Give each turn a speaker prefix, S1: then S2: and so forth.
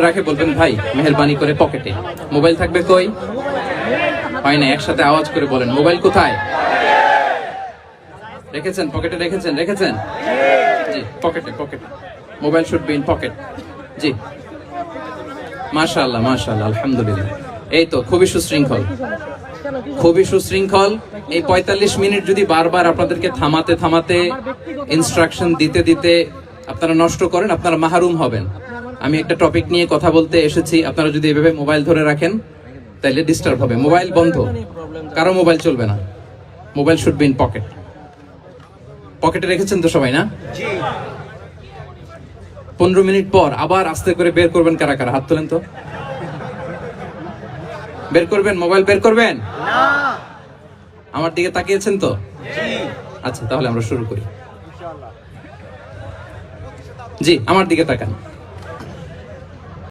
S1: রাখে বলবেন ভাই মেহেরবানি করে পকেটে। মোবাইল থাকবে কই? হয় না, একসাথে আওয়াজ করে বলেন মোবাইল কোথায় রেখেছেন? পকেটে রেখেছেন? রেখেছেন? জি, পকেটে পকেটে। Mobile should be in pocket. জি, মাশাআল্লাহ মাশাআল্লাহ, আলহামদুলিল্লাহ। এই তো খুবই সুশৃঙ্খল, খুবই সুশৃঙ্খল। এই 45 মিনিট যদি বারবার আপনাদেরকে থামাতে থামাতে ইনস্ট্রাকশন দিতে দিতে আপনারা নষ্ট করেন, আপনারা মাহরুম হবেন। আমি একটা টপিক নিয়ে কথা বলতে এসেছি, আপনারা যদি এভাবে মোবাইল ধরে রাখেন তাহলে ডিস্টার্ব হবে। মোবাইল বন্ধ, কারো মোবাইল চলবে না। Mobile should be in pocket. পকেটে রেখেছেন তো সবাই, না? 15 মিনিট পর আবার আস্তে করে বের করবেন। কারা কারা হাত তোলেন তো? বের করবেন? মোবাইল বের করবেন? আমার দিকে তাকিয়েছেন তো? আচ্ছা, তাহলে আমরা শুরু করি। জি, আমার দিকে তাকান।